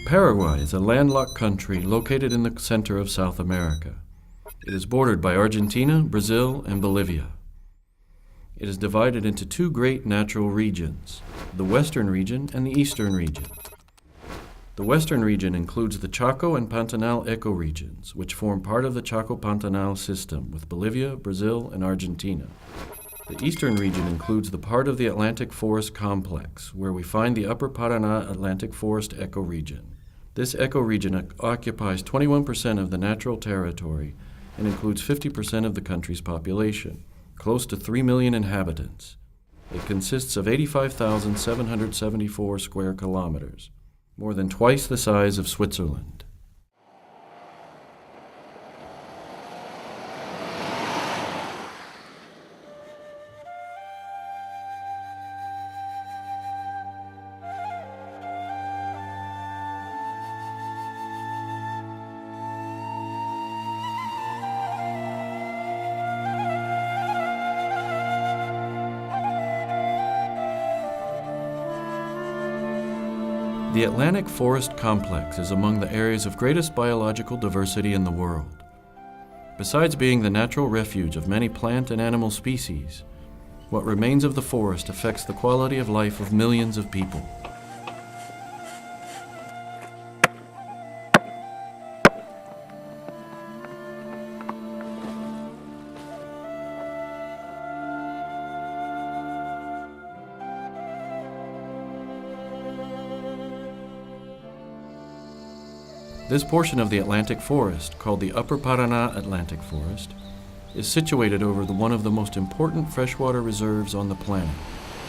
Paraguay is a landlocked country located in the center of South America. It is bordered by Argentina, Brazil, and Bolivia. It is divided into two great natural regions, the Western region and the Eastern region. The Western region includes the Chaco and Pantanal Ecoregions, which form part of the Chaco-Pantanal system with Bolivia, Brazil, and Argentina. The Eastern region includes the part of the Atlantic Forest Complex, where we find the Upper Paraná Atlantic Forest Ecoregion. This ecoregion occupies 21% of the natural territory and includes 50% of the country's population, close to 3 million inhabitants. It consists of 85,774 square kilometers, more than twice the size of Switzerland. The Atlantic Forest Complex is among the areas of greatest biological diversity in the world. Besides being the natural refuge of many plant and animal species, what remains of the forest affects the quality of life of millions of people. This portion of the Atlantic Forest, called the Upper Paraná Atlantic Forest, is situated over one of the most important freshwater reserves on the planet,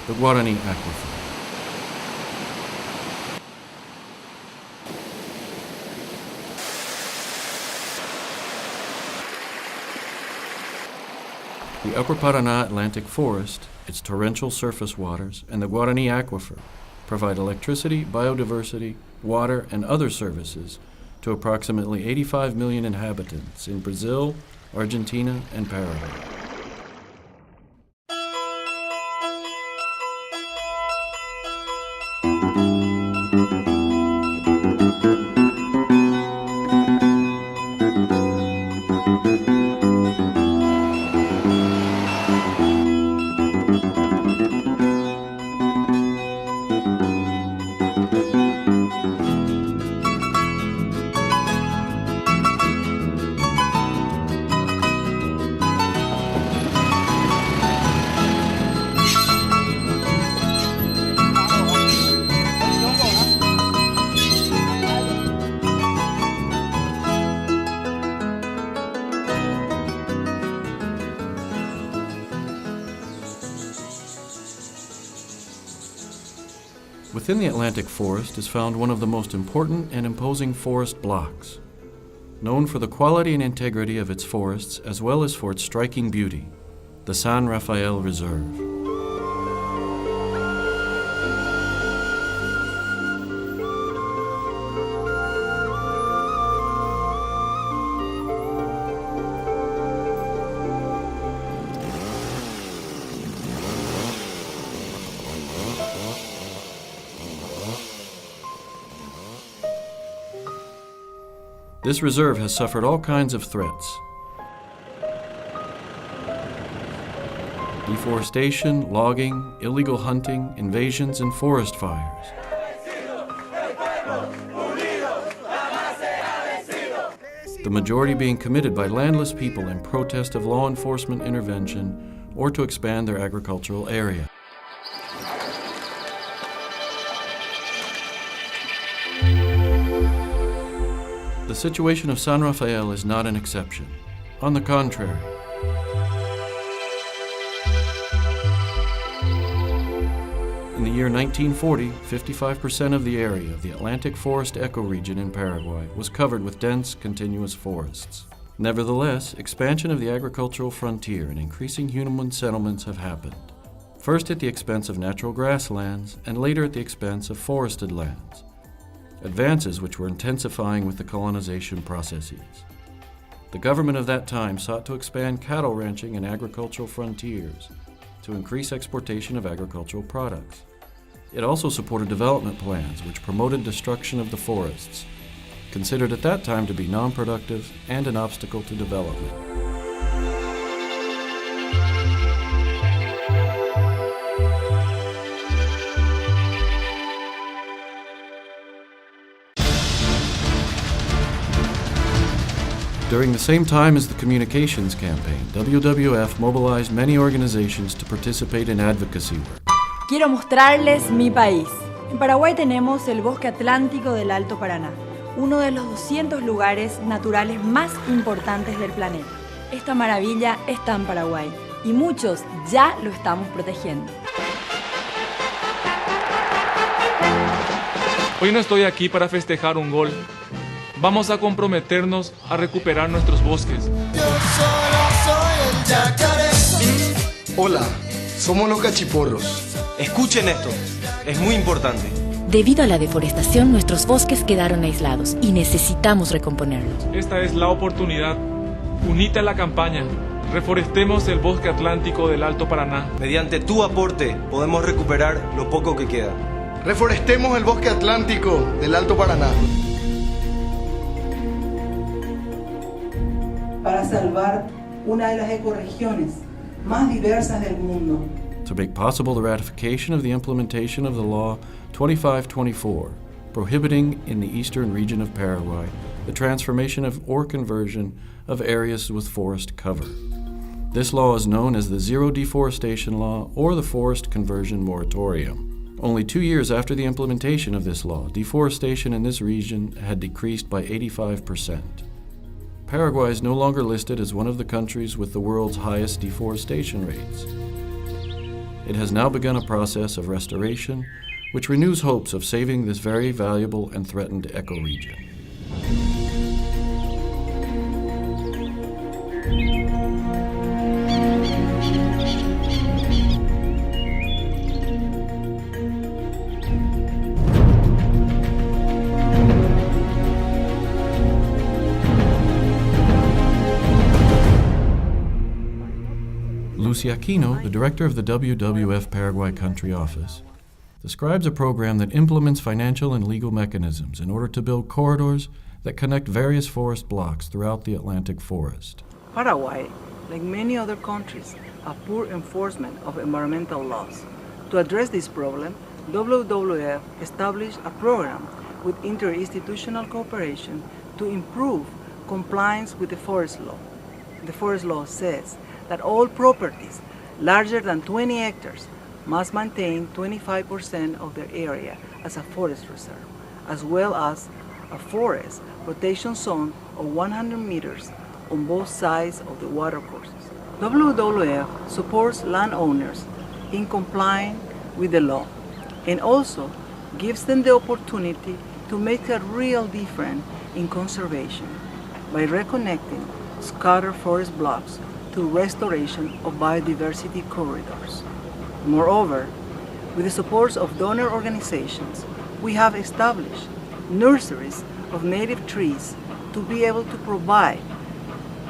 the Guarani Aquifer. The Upper Paraná Atlantic Forest, its torrential surface waters, and the Guarani Aquifer provide electricity, biodiversity, water, and other services to approximately 85 million inhabitants in Brazil, Argentina, and Paraguay. Within the Atlantic Forest is found one of the most important and imposing forest blocks. Known for the quality and integrity of its forests as well as for its striking beauty, the San Rafael Reserve. This reserve has suffered all kinds of threats. Deforestation, logging, illegal hunting, invasions, and forest fires. The majority being committed by landless people in protest of law enforcement intervention or to expand their agricultural area. The situation of San Rafael is not an exception. On the contrary, in the year 1940, 55% of the area of the Atlantic Forest ecoregion in Paraguay was covered with dense, continuous forests. Nevertheless, expansion of the agricultural frontier and increasing human settlements have happened, first at the expense of natural grasslands and later at the expense of forested lands. Advances which were intensifying with the colonization processes. The government of that time sought to expand cattle ranching and agricultural frontiers to increase exportation of agricultural products. It also supported development plans which promoted destruction of the forests, considered at that time to be non-productive and an obstacle to development. During the same time as the communications campaign, WWF mobilized many organizations to participate in advocacy work. Quiero mostrarles mi país. En Paraguay tenemos el bosque atlántico del Alto Paraná, uno de los 200 lugares naturales más importantes del planeta. Esta maravilla está en Paraguay y muchos ya lo estamos protegiendo. Hoy no estoy aquí para festejar un gol. Vamos a comprometernos a recuperar nuestros bosques. Yo solo soy el yacaré. Hola, somos los cachiporros. Escuchen esto, es muy importante. Debido a la deforestación, nuestros bosques quedaron aislados y necesitamos recomponerlos. Esta es la oportunidad. Unite a la campaña. Reforestemos el bosque atlántico del Alto Paraná. Mediante tu aporte podemos recuperar lo poco que queda. Reforestemos el bosque atlántico del Alto Paraná. Para salvar una de las ecoregiones más diversas del mundo. To make possible the ratification of the implementation of the Law 2524, prohibiting in the eastern region of Paraguay the transformation of or conversion of areas with forest cover. This law is known as the Zero Deforestation Law or the Forest Conversion Moratorium. Only 2 years after the implementation of this law, deforestation in this region had decreased by 85%. Paraguay is no longer listed as one of the countries with the world's highest deforestation rates. It has now begun a process of restoration, which renews hopes of saving this very valuable and threatened ecoregion. Lucy Aquino, the director of the WWF Paraguay Country Office, describes a program that implements financial and legal mechanisms in order to build corridors that connect various forest blocks throughout the Atlantic forest. Paraguay, like many other countries, have poor enforcement of environmental laws. To address this problem, WWF established a program with interinstitutional cooperation to improve compliance with the forest law. The forest law says that all properties larger than 20 hectares must maintain 25% of their area as a forest reserve, as well as a forest protection zone of 100 meters on both sides of the watercourses. WWF supports landowners in complying with the law and also gives them the opportunity to make a real difference in conservation by reconnecting scattered forest blocks to restoration of biodiversity corridors. Moreover, with the support of donor organizations, we have established nurseries of native trees to be able to provide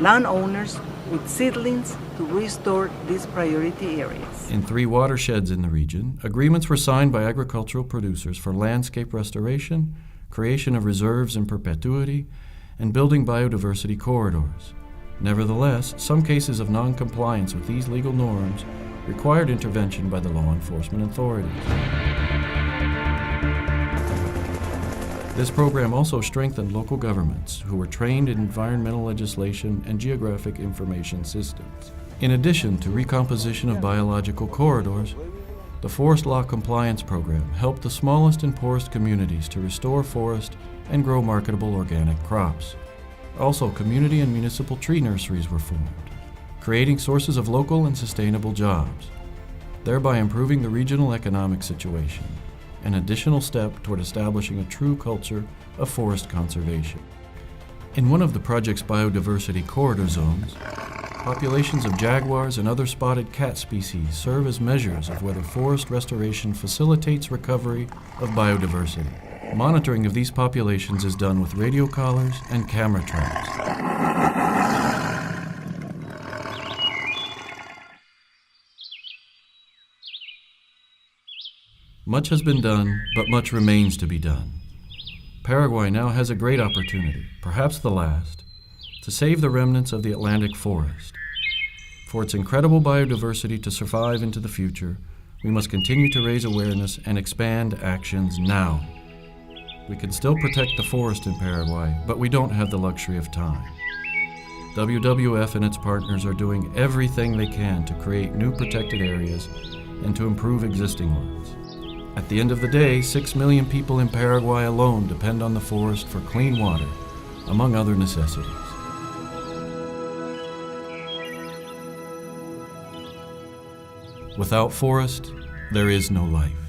landowners with seedlings to restore these priority areas. In 3 watersheds in the region, agreements were signed by agricultural producers for landscape restoration, creation of reserves in perpetuity, and building biodiversity corridors. Nevertheless, some cases of non-compliance with these legal norms required intervention by the law enforcement authorities. This program also strengthened local governments who were trained in environmental legislation and geographic information systems. In addition to recomposition of biological corridors, the Forest Law Compliance Program helped the smallest and poorest communities to restore forest and grow marketable organic crops. Also, community and municipal tree nurseries were formed, creating sources of local and sustainable jobs, thereby improving the regional economic situation, an additional step toward establishing a true culture of forest conservation. In one of the project's biodiversity corridor zones, populations of jaguars and other spotted cat species serve as measures of whether forest restoration facilitates recovery of biodiversity. Monitoring of these populations is done with radio collars and camera traps. Much has been done, but much remains to be done. Paraguay now has a great opportunity, perhaps the last, to save the remnants of the Atlantic forest. For its incredible biodiversity to survive into the future, we must continue to raise awareness and expand actions now. We can still protect the forest in Paraguay, but we don't have the luxury of time. WWF and its partners are doing everything they can to create new protected areas and to improve existing ones. At the end of the day, 6 million people in Paraguay alone depend on the forest for clean water, among other necessities. Without forest, there is no life.